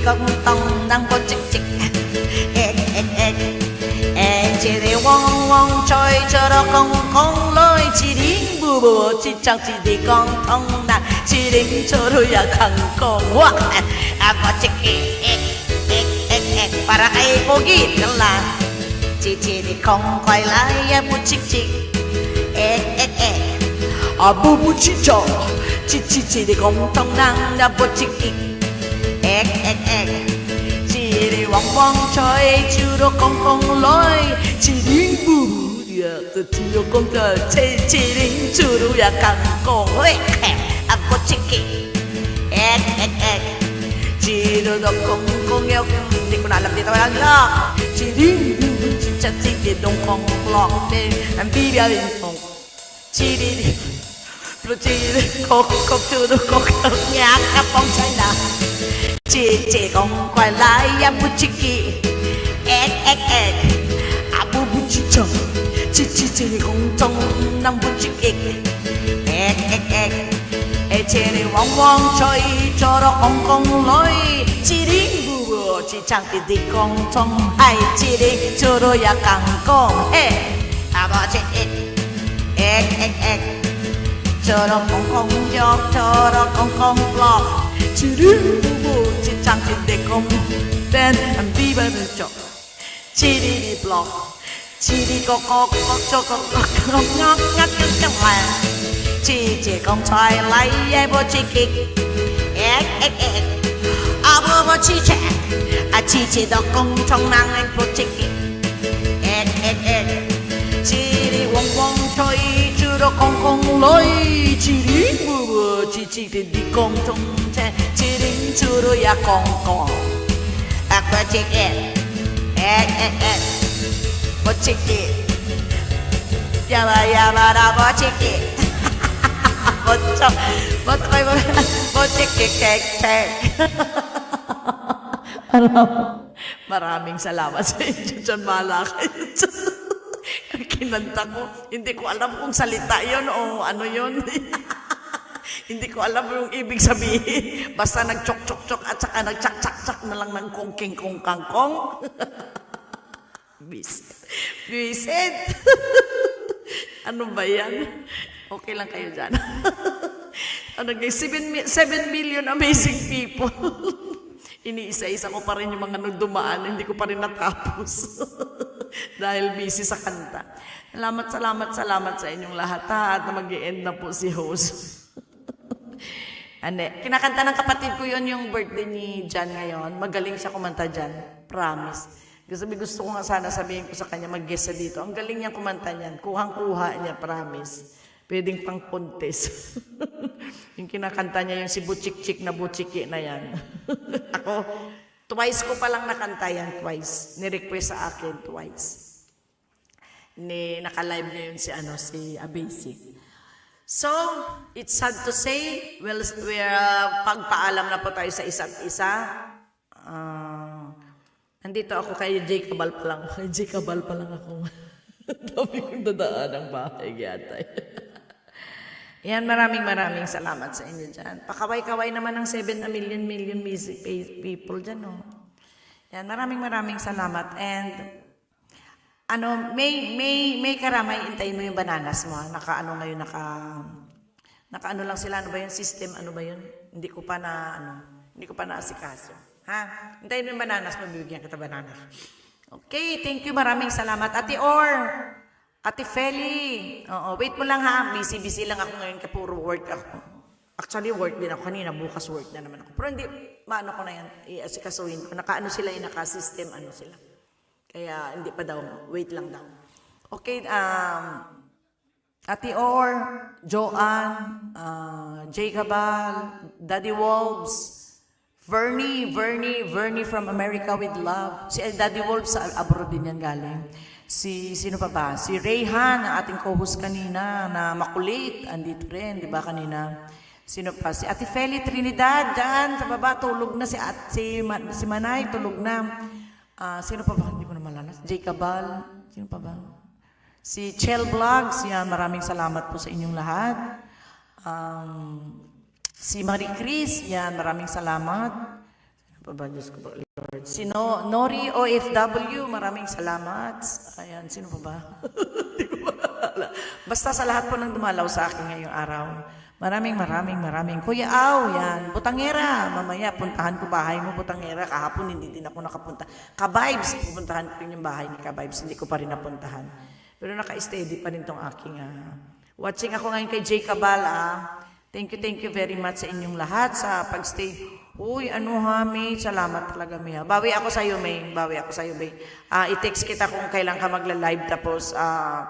công tông năng bố chích chích chỉ đi wong wong chơi cho đó không lối chỉ đi bù bù chỉ chẳng chỉ đi con thông năng chỉ đi cho rồi ya khăng con wa bố chích para kay pogi lang chỉ đi không quay lại bố chích chích bù bù chỉ cho chỉ đi con thông năng đã bố chích chích chỉ đi vòng vòng chơi chưa đâu không lối chỉ đi bù bù chỉ đâu không chờ chỉ đi chưa đâu ya càng con bố chích chỉ đâu không nghèo thì cô nào làm gì tao đang lo chỉ đi chỉ chắc chỉ đông không lọt đi anh đi bây giờ chỉ đi rồi chỉ không chưa đâu không nhạc các bóng trái nào chỉ không quay lại ya bút chích bút bút chích chồng chỉ không trong năm bút chích chỉ đi vòng vòng chơi cho đó không lối chỉ đi bùa chỉ chẳng đi con trong hay chỉ đi cho đó ya càng con bỏ chỉ cho đó không cho đó không lo chỉ đi bùa chỉ chẳng đi con tên anh đi bên chỗ chỉ đi block chỉ đi có cho có ngóc ngắt trong làng chỉ con trai lấy ai bố chỉ kịch bố chỉ trẻ chỉ đó con trong năng anh bố chỉ kịch chỉ đi vòng vòng chơi chưa đó con lối chỉ đi bùa chỉ đi con trong trẻ chỉ đi chưa đó ya con bố chỉ kịch bố chỉ kịch ya ba bố chỉ kịch Maraming salamat sa inyo dyan, bahala kayo dyan. Kinanta ko, hindi ko alam kung salita yon o ano yon. Hindi ko alam yung ibig sabihin. Basta nag-chok-chok-chok at saka nag-chak-chak-chak na lang ng kongking-kong-kangkong. Bisit. Ano ba yan? Okay lang kayo dyan. 7 million amazing people. Iniisa-isa ko pa rin yung mga dumaan. Hindi ko pa rin natapos. Dahil busy sa kanta. Salamat sa inyong lahat. At na mag-i-end na po si host. Kinakanta ng kapatid ko yon yung birthday ni Jan ngayon. Magaling siya kumanta dyan. Promise. Gusto ko nga sana sabihin ko sa kanya mag-guest siya dito. Ang galing niya kumanta niyan. Kuhang-kuha niya, promise. Pwedeng pang contest. Yung kinakanta niya yung si Butchik-chik na Butchiki na yan. Ako, twice ko palang nakanta yan, twice. Ni-request sa akin, twice. Naka-live niya yun si Abesi. So, it's sad to say, we're pagpaalam na po tayo sa isa't isa. Nandito ako kay J. Cabal pa lang. Kay J. Cabal pa lang ako. Dami kong dadaan ang bahay yata. Yan, maraming salamat sa inyo dyan. Pakaway-kaway naman ng 7 million people dyan, no? Yan, maraming salamat. And, may karamay, intayin mo yung bananas mo. Naka lang sila. Ano ba yung system? Ano ba yun? Hindi ko pa naasikaso. Ha? Intayin mo yung bananas, mabibigyan kita bananas. Okay, thank you. Maraming salamat. Ate Feli. Wait mo lang ha. Busy lang ako ngayon. Kapuro work ako. Actually, work din ako kanina. Bukas work na naman ako. Pero hindi, maano ko na yan. Iasikasuhin ko. Naka-system, sila. Kaya hindi pa daw. Wait lang daw. Okay, Ate Or, Joanne, Jacobal, Daddy Wolves, Vernie from America with Love. Si Daddy Wolves sa abroad din yan galing. Sino pa ba? Si Rayhan, ang ating co-host kanina, na makulit. Andito rin, di ba kanina? Sino pa? Si Ate Feli Trinidad, dyan sa baba, tulog na. Si Manay, tulog na. Sino pa ba? Hindi ko na malalas. Jacobal. Sino pa ba? Si Chel Vlogs, yan, maraming salamat po sa inyong lahat. Si Marie Chris, yan, maraming salamat. Pa ba, Diyos ko ba, Lord? Sino? Nori OFW, maraming salamat. Ayan, sino pa ba? Hindi ko maalala. Basta sa lahat po ng dumalaw sa akin ngayong araw. Maraming. Kuya Aw, yan. Butangera, mamaya puntahan ko bahay mo, Butangera. Kahapon hindi din ako nakapunta. Ka-Vibes, pupuntahan ko rin yung bahay ni Ka-Vibes. Hindi ko pa rin napuntahan. Pero naka-steady pa rin tong aking... watching ako ngayon kay Jay Cabal. Thank you very much sa inyong lahat sa pagstay. Uy, May, salamat talaga, May. Bawi ako sa'yo, May. I-text kita kung kailan ka magla-live, tapos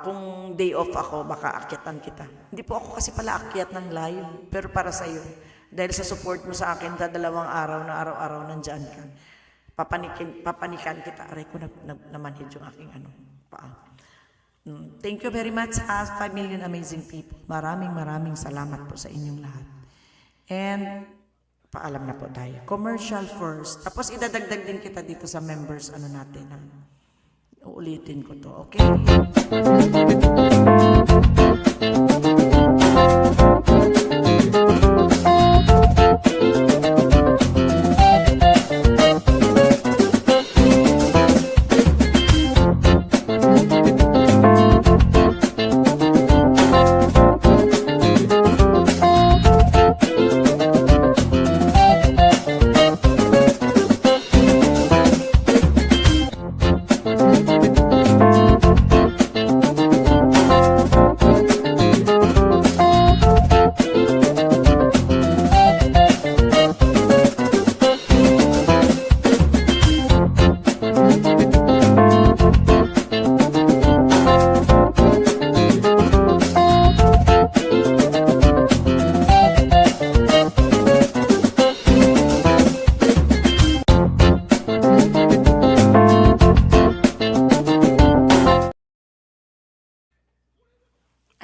kung day off ako, baka akyatan kita. Hindi po ako kasi pala akyat ng live, pero para sa'yo. Dahil sa support mo sa akin sa 2 araw na araw-araw nandyan ka. Papanikan kita. Aray ko na-manage yung aking paa. Thank you very much, 5 million amazing people. Maraming salamat po sa inyong lahat. And paalam na po tayo. Commercial first. Tapos idadagdag din kita dito sa members natin. Uulitin ko to, okay?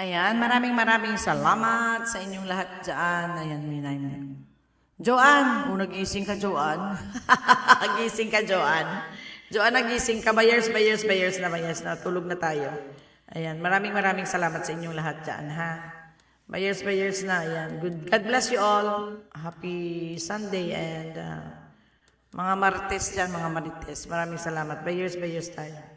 Ayan, maraming salamat sa inyong lahat dyan. Ayan, Minay. Joanne, nagising ka, Joanne. Gising ka, Joanne. Joanne, nagising ka. Bayers na. Tulog na tayo. Ayan, maraming salamat sa inyong lahat dyan, ha. Bayers na. Ayan, God bless you all. Happy Sunday and mga Martes dyan, mga Marites. Maraming salamat. Bayers tayo.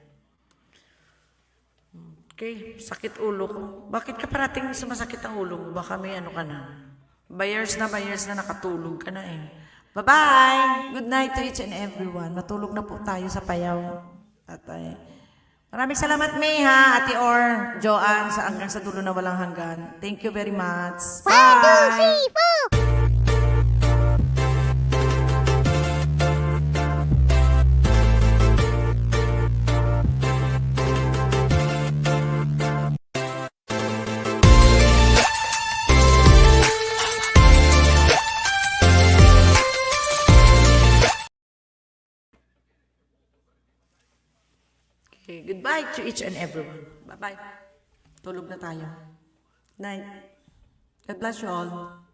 Okay, sakit ulo ko. Bakit ka parating sumasakit ang ulo mo? Baka may ka na. Bayers na, nakatulog ka na eh. Bye-bye! Good night to each and everyone. Matulog na po tayo sa payaw. At maraming salamat, May, ha? Ate Or, Joanne, hanggang sa dulo na walang hanggan. Thank you very much. Bye! 1, 2, 3, 4! Okay, goodbye to each and everyone. Bye-bye. Tulog na tayo. Night. God bless you all.